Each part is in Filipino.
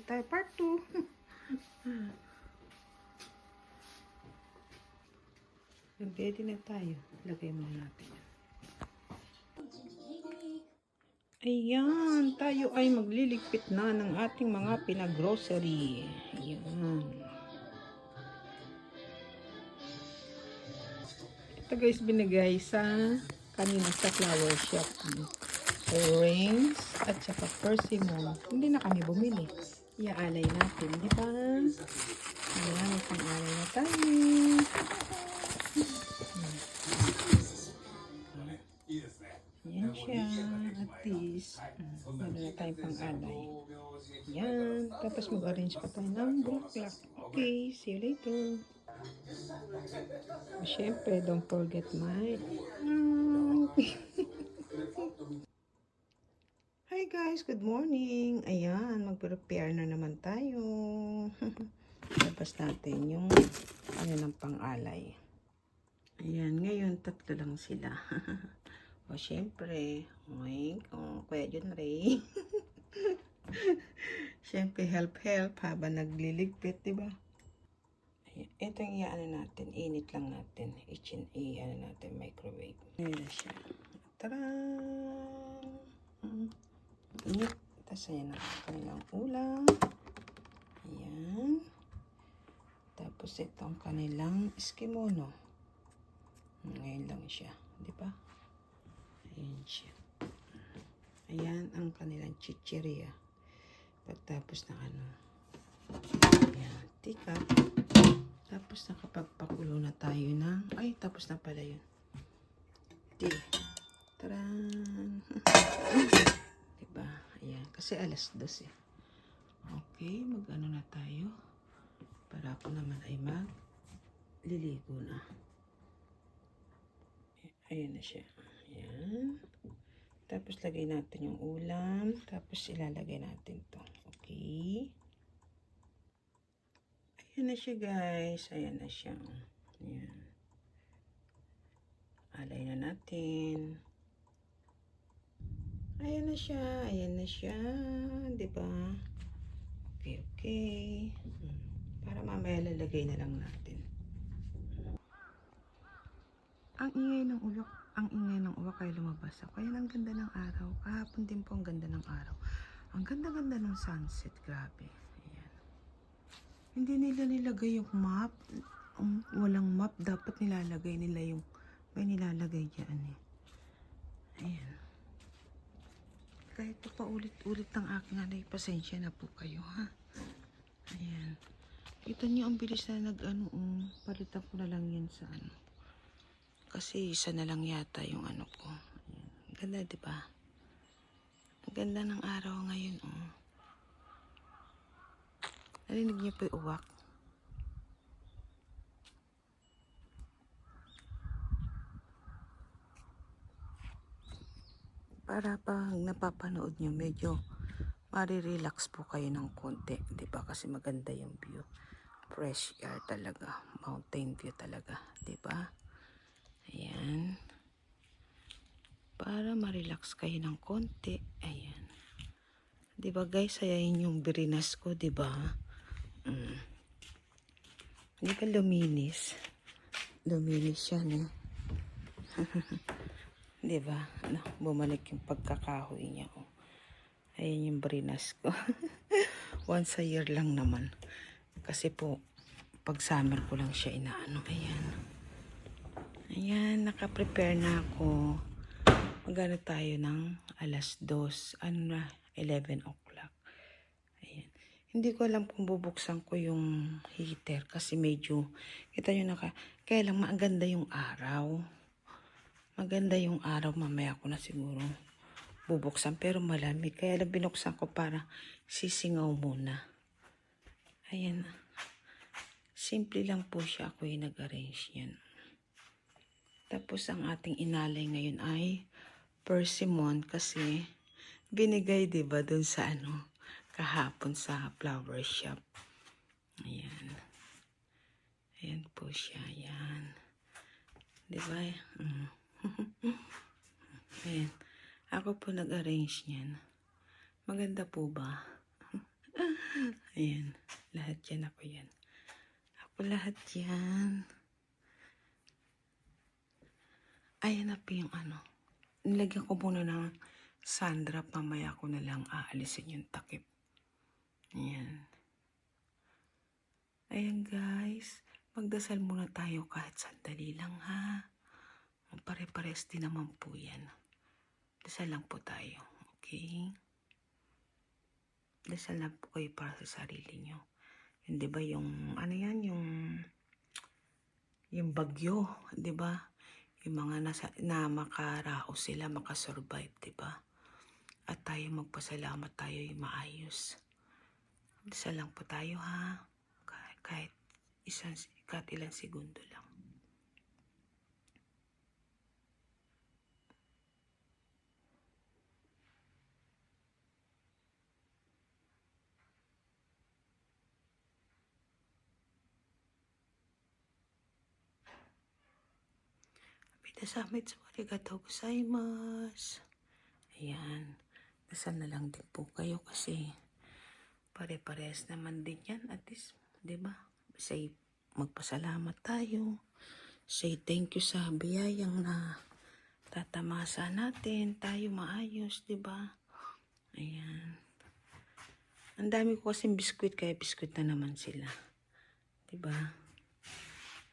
ulit tayo. Part 2. Nag-ready na tayo. Lagay muna natin. Ayan, tayo ay magliligpit na ng ating mga pinag-grocery. Ayan. Ito guys, binigay sa kanina sa flower shop. Rings at saka persimmon. Hindi na kami bumili. Iaalay natin, di ba? Ayan, itong alay na tayo. Ayan siya. At least, meron na tayong pang-alay. Ayan. Tapos mag-arrange pa tayo ng bulaklak. Okay, see you later. Siyempre, don't forget my... Hi guys, good morning. Ayan, mag-prepare na naman tayo. Tapos natin yung ano ng pang-alay. Ayan, ngayon tatlo lang sila. O syempre, Kuya John Ray. Syempre, help habang nagliligpit, diba? Ayan, ito yung ano natin, init lang natin. Ano natin, microwave. Ayan na siya. Tarang! Init. Tapos ayan na kanilang ulam. Ayan. Tapos itong kanilang eskimono. Ngayon lang siya. Diba? Ayan siya. Ayan ang kanilang chichirya. Pagtapos ng ano. Ayan. Tika. Tapos nakapagpakulo na tayo ng... Ay, tapos na pala yun. Taran! Diba? Ayan. Kasi alas 2 eh. Okay, mag-ano na tayo. Para ako naman ay magliligo na. Ayan na siya. Ayan. Tapos lagay natin yung ulam. Tapos ilalagay natin to. Okay. Ayan na siya guys. Ayan na siya. Ayan. Alay na natin. Ayan na siya. Ayan na siya. Diba? Okay. Para mamaya lalagay na lang natin. Ang ingay ng uwak ay lumabas ako. Ayan, ang ganda ng araw. Kahapon din po ang ganda ng araw. Ang ganda-ganda ng sunset. Grabe. Ayan. Hindi nila nilagay yung map. Walang map. Dapat nilalagay nila yung may nilalagay dyan eh. Ayan. Kahit pa ulit-ulit ng aking alay, pasensya na po kayo ha. Ayan. Kita niyo ang bilis na palitan ko na lang yan sa ano. Kasi isa na lang yata yung ano ko. Ayan. Ganda, diba? Ang ganda ng araw ngayon, oh. Narinig niyo po yung uwak? Para pag napapanood nyo, medyo marirelax po kayo ng konti. Diba? Kasi maganda yung view. Fresh air talaga. Mountain view talaga. Diba? Ayan. Para ma-relax kayo ng konti. Ayan. Diba guys, ayan yung birinas ko, diba? Hindi ba luminis? Luminis yan eh. Diba? Bumalik yung pagkakahoy niya. Oh. Ayan yung birinas ko. Once a year lang naman. Kasi po, pag summer ko lang siya inaano. Ayan. Ayan, nakaprepare na ako. Magano tayo ng alas 2. Ano na? 11 o'clock. Ayan. Hindi ko alam kung bubuksan ko yung heater. Kasi medyo, kita nyo kaya lang maganda yung araw. Maganda yung araw. Mamaya ko na siguro bubuksan. Pero malamig. Kaya lang binuksan ko para sisingaw muna. Ayan. Simple lang po siya. Ako yung nag-arrange yan. Tapos ang ating inalay ngayon ay persimmon kasi binigay diba dun sa ano kahapon sa flower shop. Ayan. Ayan po siya. Ayan. Diba? Ayan. Ako po nag-arrange niyan. Maganda po ba? Ayan. Lahat yan ako yan. Ako lahat yan. Ayan na po yung ano. Nilagyan ko muna ng Sandra. Mamaya ko na lang aalisin yung takip. Ayan. Ayan guys. Magdasal muna tayo kahit sandali lang ha. Pare-pares din naman po yan. Dasal lang po tayo. Okay? Dasal lang po kayo para sa sarili nyo. Yun, di ba yung, ano yan, yung bagyo, di ba? Yung mga na makaraos sila, makasurvive, di ba? At tayo magpasalamat tayo yung maayos. Dasal lang po tayo ha. Kahit ilang segundo lang. Minasamit arigatou gozaimasu. Ayan. Dasal na lang din po kayo kasi pare-pares naman din yan. At least, di ba? Say, magpasalamat tayo. Say thank you sa biyayang na tatamasa natin. Tayo maayos, di ba? Ayan. Ang dami ko kasing biskwit, kaya biskwit na naman sila. Di ba?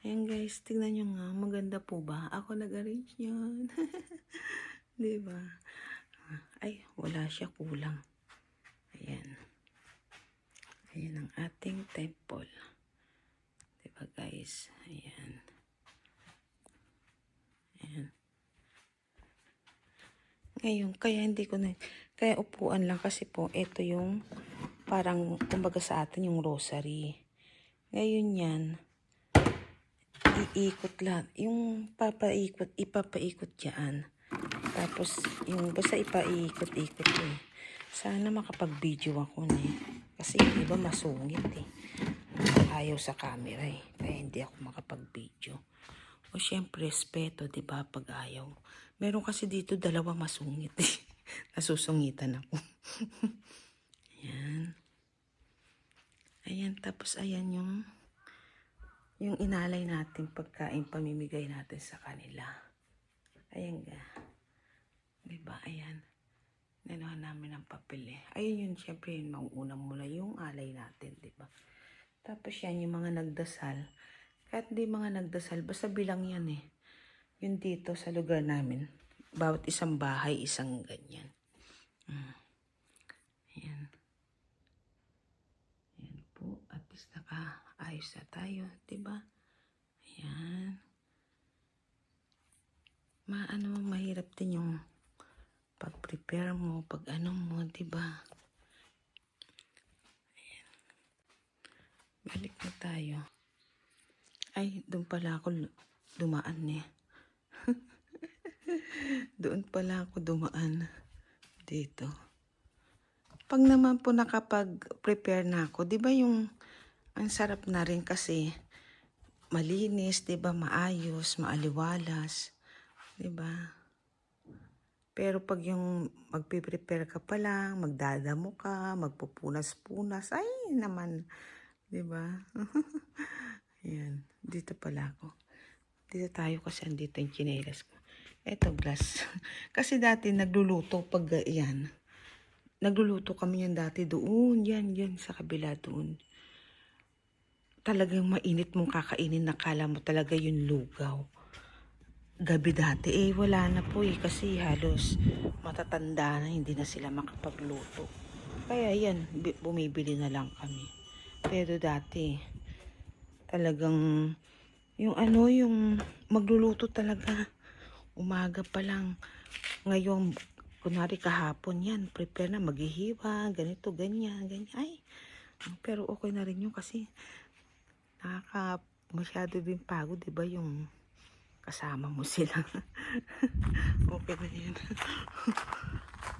Ayan guys, tignan nyo nga. Maganda po ba? Ako nag-arrange yun. Di ba? Ay, wala siya, kulang. Ayan. Ayan ang ating temple. Diba guys? Ayan. Ayan. Ngayon, kaya hindi ko na, kaya upuan lang kasi po, ito yung parang, kumbaga sa atin yung rosary. Ngayon yan, iikot lang. Yung ipapaikot dyan. Tapos, yung basta ipaikot-ikot eh. Sana makapag-video ako na eh. Kasi yung iba masungit eh. Ayaw sa camera eh. Kaya hindi ako makapag-video. O syempre, respeto, diba, pag ayaw. Meron kasi dito dalawa masungit eh. Nasusungitan ako. Ayan. Ayan, tapos ayan yung inalay natin pagkain, pamimigay natin sa kanila. Ayan ga. Diba, ayan. Nanuhan namin ng papel eh. Ayun yun, syempre yun, mauuna muna yung alay natin, diba? Tapos yan, yung mga nagdasal. Kahit di mga nagdasal, basta bilang yan eh. Yun dito sa lugar namin. Bawat isang bahay, isang ganyan. Ayan. Ayan po. At least naka-ayos na tayo, diba? Ayan. Mahirap din yung pag-prepare mo, pag ano mo, diba? Ayan. Balik na tayo. Ay, doon pala ako dumaan eh. Doon pala ako dumaan dito. Pag naman po nakapag-prepare na ako, di ba yung ang sarap na rin kasi malinis, di ba, maayos, maaliwalas, di ba? Pero pag yung magpiprepare ka pa lang, magdadamo ka, magpupunas-punas, ay naman, di ba? Ayan, dito pala ako. Dito tayo kasi andito yung chinelas ko. Eto glass. Kasi dati nagluluto pag yan. Nagluluto kami yan dati doon. Yan sa kabila doon. Talagang mainit mong kakainin na kala mo talaga yung lugaw. Gabi dati wala na po kasi halos matatanda na, hindi na sila makapagluto. Kaya yan, bumibili na lang kami. Pero dati talagang yung magluluto talaga umaga pa lang. Ngayon, kunwari kahapon yan, prepare na, maghihiwa, ganito, ganyan. Ay, pero okay na rin yun kasi masyado din pagod, diba, yung kasama mo sila. Okay na yun.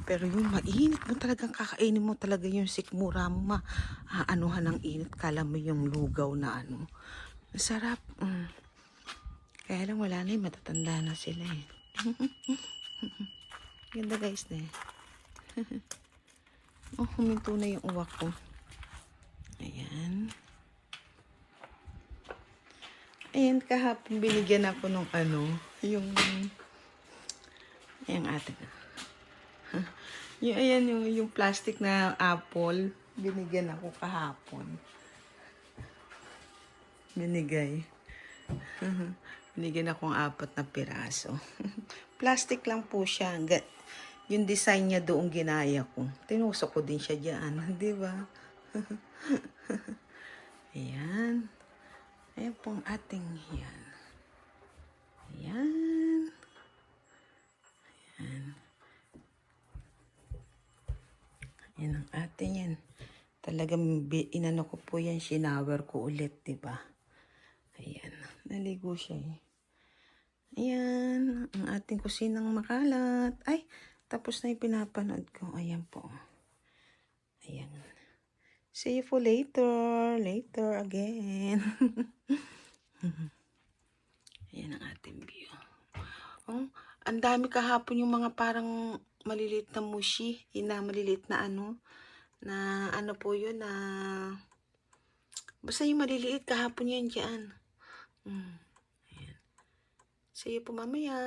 Pero yung mainit mo talagang kakainin mo talaga yung sikmura mo, maanuhan ng init, kala mo yung lugaw na ano. Masarap. Kaya lang wala na matatanda na sila eh. Ganda guys na eh. Oh, huminto na yung uwak ko. Ayan, kahapon binigyan ako nung ano, yung atin. Ayan, yung plastic na apple. Binigyan ako kahapon. Binigay. Binigyan akong 4 na piraso. Plastic lang po siya. Yung design niya doong ginaya ko. Tinusok ko din siya dyan. Di ba? Ayan. Ayan pong ating yan. Ayan. Ayan. Yan ang ating yan. Talagang inano ko po yan. Shinower ko ulit. Di ba? Ayan. Naligo siya eh. Ayan, ang ating kusinang makalat. Ay, tapos na yung pinapanood ko. Ayan po. Ayan. See you for later. Later again. Ayan ang ating view. Oh, ang dami kahapon yung mga parang maliliit na mushi. Maliliit na na po yun na basta yung maliliit kahapon yan dyan. Ayan. See you po mamaya.